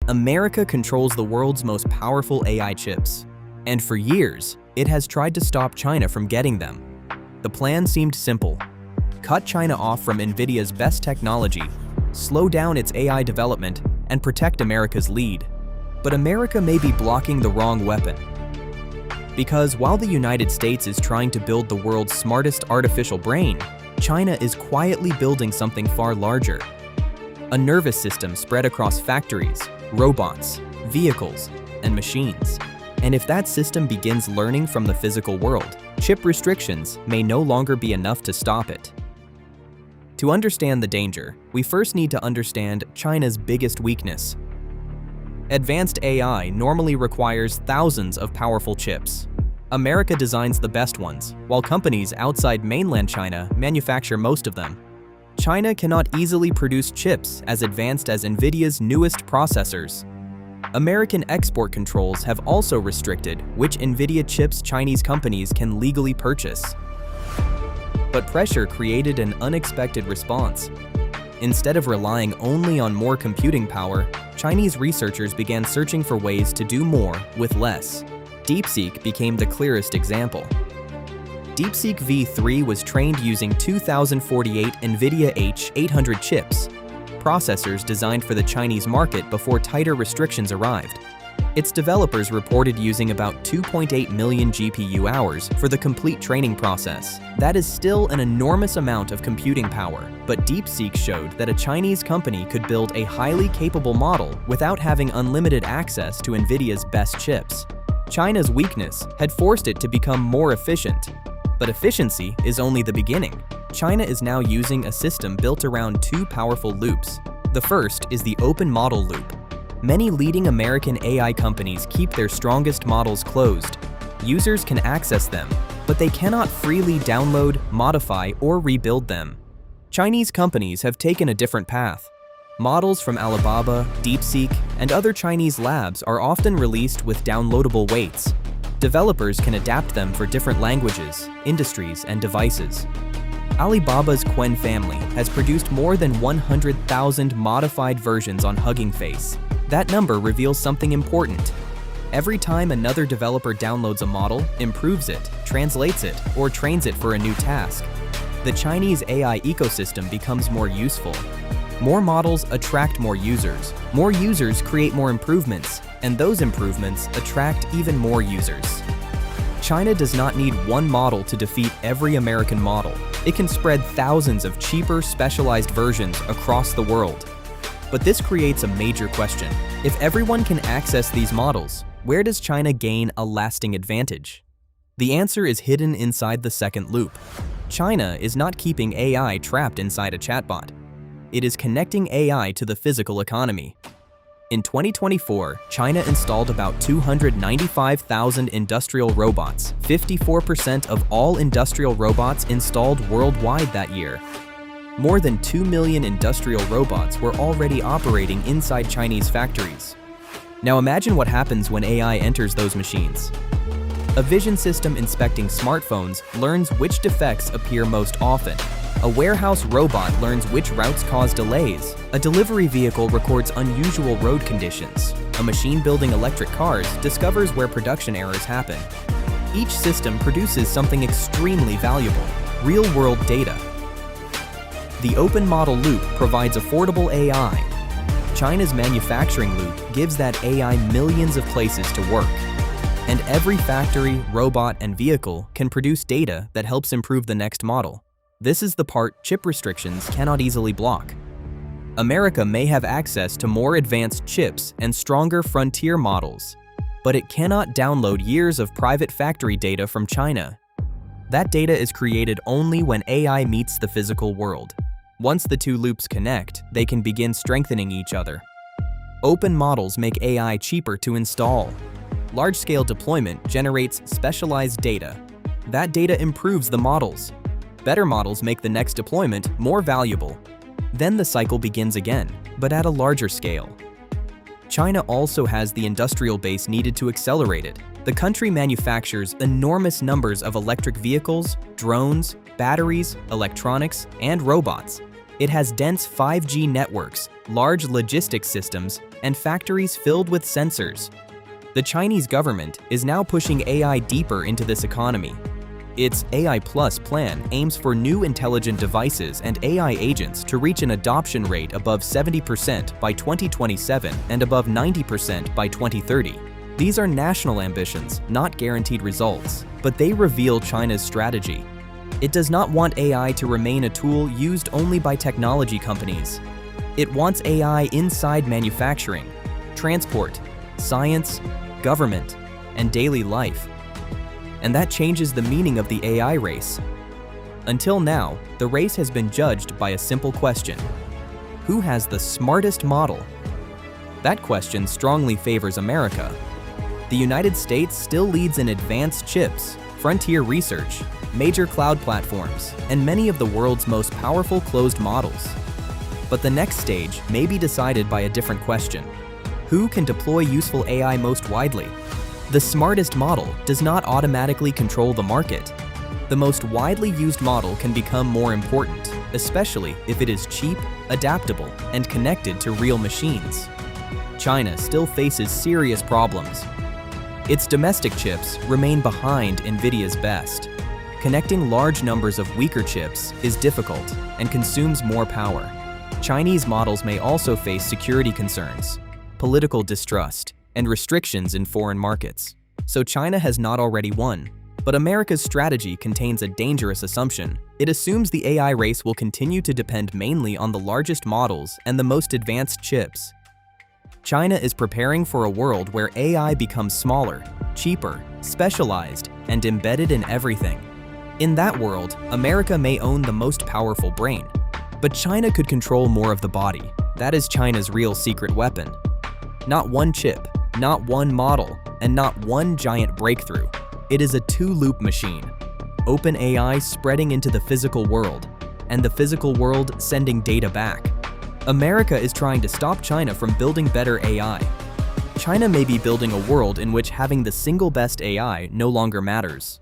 America controls the world's most powerful AI chips, and for years, it has tried to stop China from getting them. The plan seemed simple: cut China off from NVIDIA's best technology, slow down its AI development, and protect America's lead. But America may be blocking the wrong weapon. Because while the United States is trying to build the world's smartest artificial brain, China is quietly building something far larger. A nervous system spread across factories, robots, vehicles, and machines. And if that system begins learning from the physical world, chip restrictions may no longer be enough to stop it. To understand the danger, we first need to understand China's biggest weakness. Advanced AI normally requires thousands of powerful chips. America designs the best ones, while companies outside mainland China manufacture most of them. China cannot easily produce chips as advanced as NVIDIA's newest processors. American export controls have also restricted which NVIDIA chips Chinese companies can legally purchase. But pressure created an unexpected response. Instead of relying only on more computing power, Chinese researchers began searching for ways to do more with less. DeepSeek became the clearest example. DeepSeek v3 was trained using 2048 NVIDIA H800 chips, processors designed for the Chinese market before tighter restrictions arrived. Its developers reported using about 2.8 million GPU hours for the complete training process. That is still an enormous amount of computing power, but DeepSeek showed that a Chinese company could build a highly capable model without having unlimited access to NVIDIA's best chips. China's weakness had forced it to become more efficient. But efficiency is only the beginning. China is now using a system built around two powerful loops. The first is the open model loop. Many leading American AI companies keep their strongest models closed. Users can access them, but they cannot freely download, modify, or rebuild them. Chinese companies have taken a different path. Models from Alibaba, DeepSeek, and other Chinese labs are often released with downloadable weights. Developers can adapt them for different languages, industries, and devices. Alibaba's Qwen family has produced more than 100,000 modified versions on Hugging Face. That number reveals something important. Every time another developer downloads a model, improves it, translates it, or trains it for a new task, the Chinese AI ecosystem becomes more useful. More models attract more users create more improvements, and those improvements attract even more users. China does not need one model to defeat every American model. It can spread thousands of cheaper, specialized versions across the world. But this creates a major question. If everyone can access these models, where does China gain a lasting advantage? The answer is hidden inside the second loop. China is not keeping AI trapped inside a chatbot. It is connecting AI to the physical economy. In 2024, China installed about 295,000 industrial robots, 54% of all industrial robots installed worldwide that year. More than 2 million industrial robots were already operating inside Chinese factories. Now imagine what happens when AI enters those machines. A vision system inspecting smartphones learns which defects appear most often. A warehouse robot learns which routes cause delays. A delivery vehicle records unusual road conditions. A machine building electric cars discovers where production errors happen. Each system produces something extremely valuable: real-world data. The open model loop provides affordable AI. China's manufacturing loop gives that AI millions of places to work. And every factory, robot, and vehicle can produce data that helps improve the next model. This is the part chip restrictions cannot easily block. America may have access to more advanced chips and stronger frontier models, but it cannot download years of private factory data from China. That data is created only when AI meets the physical world. Once the two loops connect, they can begin strengthening each other. Open models make AI cheaper to install. Large-scale deployment generates specialized data. That data improves the models. Better models make the next deployment more valuable. Then the cycle begins again, but at a larger scale. China also has the industrial base needed to accelerate it. The country manufactures enormous numbers of electric vehicles, drones, batteries, electronics, and robots. It has dense 5G networks, large logistics systems, and factories filled with sensors. The Chinese government is now pushing AI deeper into this economy. Its AI Plus plan aims for new intelligent devices and AI agents to reach an adoption rate above 70% by 2027 and above 90% by 2030. These are national ambitions, not guaranteed results, but they reveal China's strategy. It does not want AI to remain a tool used only by technology companies. It wants AI inside manufacturing, transport, science, government, and daily life. And that changes the meaning of the AI race. Until now, the race has been judged by a simple question: who has the smartest model? That question strongly favors America. The United States still leads in advanced chips, frontier research, major cloud platforms, and many of the world's most powerful closed models. But the next stage may be decided by a different question: who can deploy useful AI most widely? The smartest model does not automatically control the market. The most widely used model can become more important, especially if it is cheap, adaptable, and connected to real machines. China still faces serious problems. Its domestic chips remain behind NVIDIA's best. Connecting large numbers of weaker chips is difficult and consumes more power. Chinese models may also face security concerns, political distrust, and restrictions in foreign markets. So China has not already won. But America's strategy contains a dangerous assumption. It assumes the AI race will continue to depend mainly on the largest models and the most advanced chips. China is preparing for a world where AI becomes smaller, cheaper, specialized, and embedded in everything. In that world, America may own the most powerful brain. But China could control more of the body. That is China's real secret weapon. Not one chip, not one model, and not one giant breakthrough. It is a two-loop machine. Open AI spreading into the physical world, and the physical world sending data back. America is trying to stop China from building better AI. China may be building a world in which having the single best AI no longer matters.